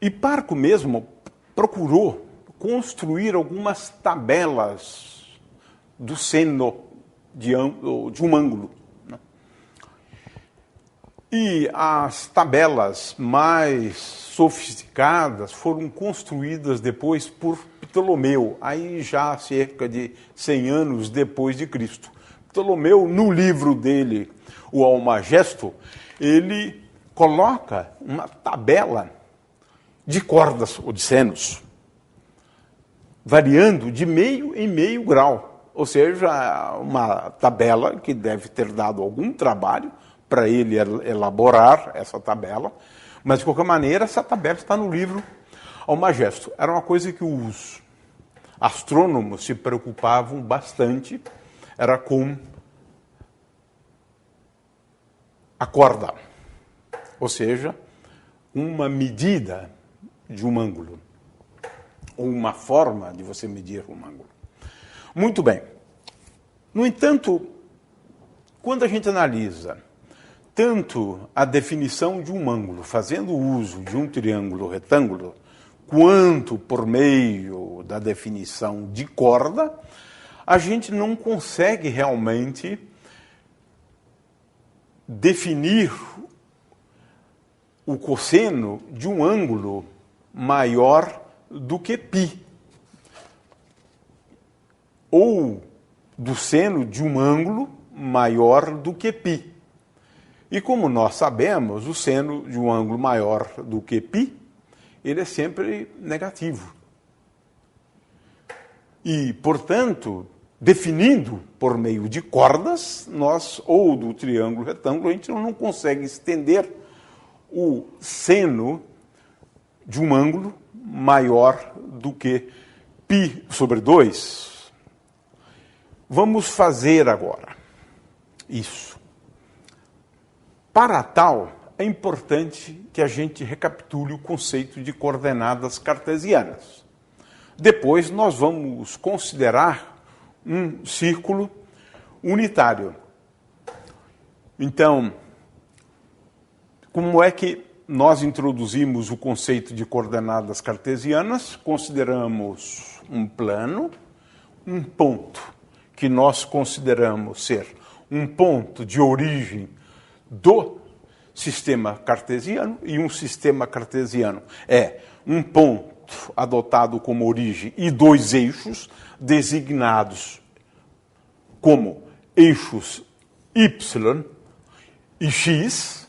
Hiparco mesmo procurou construir algumas tabelas do seno de um ângulo. E as tabelas mais sofisticadas foram construídas depois por Ptolomeu, aí já cerca de 100 anos depois de Cristo. Ptolomeu, no livro dele, o Almagesto, ele coloca uma tabela de cordas ou de senos, variando de meio em meio grau, ou seja, uma tabela que deve ter dado algum trabalho para ele elaborar essa tabela, mas de qualquer maneira essa tabela está no livro Almagesto. Era uma coisa que os astrônomos se preocupavam bastante, era com a corda, ou seja, uma medida de um ângulo, ou uma forma de você medir um ângulo. Muito bem. No entanto, quando a gente analisa tanto a definição de um ângulo, fazendo uso de um triângulo retângulo, quanto por meio da definição de corda, a gente não consegue realmente definir o cosseno de um ângulo maior do que π, ou do seno de um ângulo maior do que π. E como nós sabemos, o seno de um ângulo maior do que π, ele é sempre negativo. E, portanto, definindo por meio de cordas, nós, ou do triângulo retângulo, a gente não consegue estender o seno de um ângulo maior do que π sobre 2. Vamos fazer agora isso. Para tal, é importante que a gente recapitule o conceito de coordenadas cartesianas. Depois, nós vamos considerar um círculo unitário. Então, como é que nós introduzimos o conceito de coordenadas cartesianas? Consideramos um plano, um ponto, que nós consideramos ser um ponto de origem do sistema cartesiano, e um sistema cartesiano é um ponto adotado como origem e dois eixos designados como eixos y e x.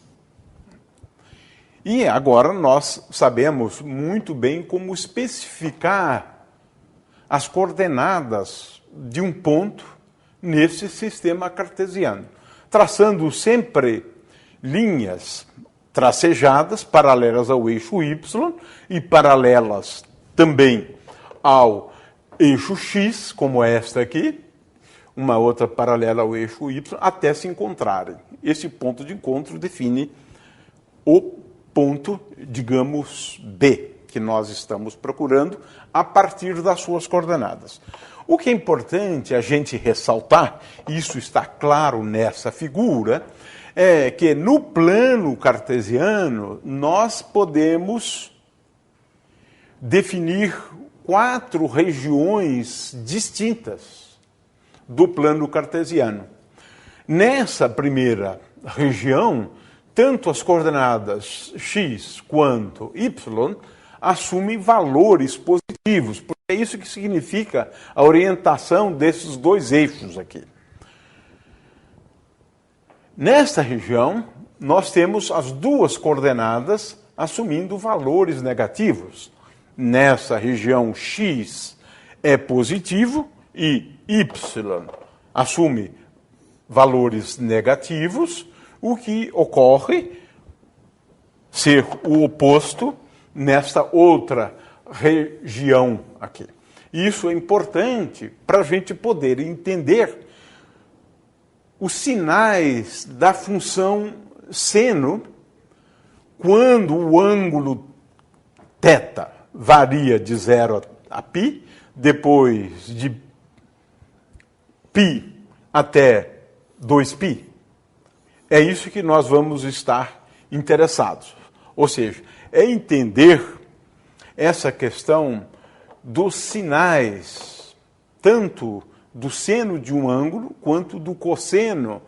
E agora nós sabemos muito bem como especificar as coordenadas de um ponto nesse sistema cartesiano, traçando sempre linhas tracejadas paralelas ao eixo y e paralelas também ao eixo x, como esta aqui, uma outra paralela ao eixo y, até se encontrarem. Esse ponto de encontro define o ponto, digamos, B, que nós estamos procurando a partir das suas coordenadas. O que é importante a gente ressaltar, isso está claro nessa figura, é que no plano cartesiano nós podemos definir 4 regiões distintas do plano cartesiano. Nessa primeira região, tanto as coordenadas x quanto y assumem valores positivos, porque é isso que significa a orientação desses dois eixos aqui. Nesta região, nós temos as duas coordenadas assumindo valores negativos. Nessa região, x é positivo e y assume valores negativos, o que ocorre ser o oposto nesta outra região aqui. Isso é importante para a gente poder entender os sinais da função seno quando o ângulo θ varia de 0 a π, depois de π até 2π. É isso que nós vamos estar interessados. Ou seja, é entender essa questão dos sinais, tanto do seno de um ângulo quanto do cosseno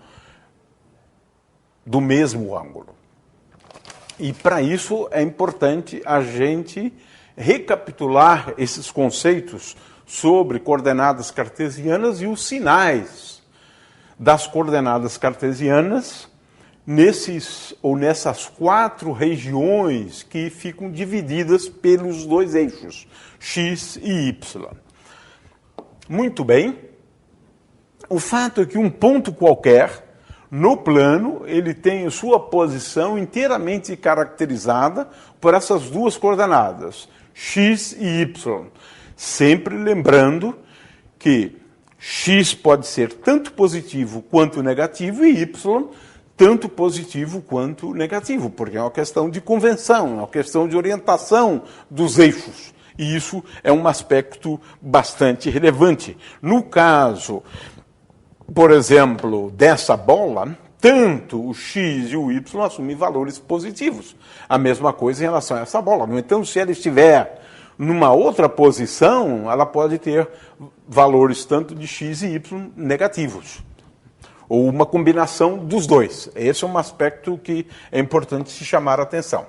do mesmo ângulo. E para isso é importante a gente recapitular esses conceitos sobre coordenadas cartesianas e os sinais das coordenadas cartesianas nessas 4 regiões que ficam divididas pelos 2 eixos, x e y. Muito bem. O fato é que um ponto qualquer no plano, ele tem sua posição inteiramente caracterizada por essas 2 coordenadas, x e y. Sempre lembrando que x pode ser tanto positivo quanto negativo e y tanto positivo quanto negativo, porque é uma questão de convenção, é uma questão de orientação dos eixos. E isso é um aspecto bastante relevante. No caso, por exemplo, dessa bola, tanto o x e o y assumem valores positivos. A mesma coisa em relação a essa bola. No entanto, se ela estiver numa outra posição, ela pode ter valores tanto de x e y negativos. Ou uma combinação dos dois. Esse é um aspecto que é importante se chamar a atenção.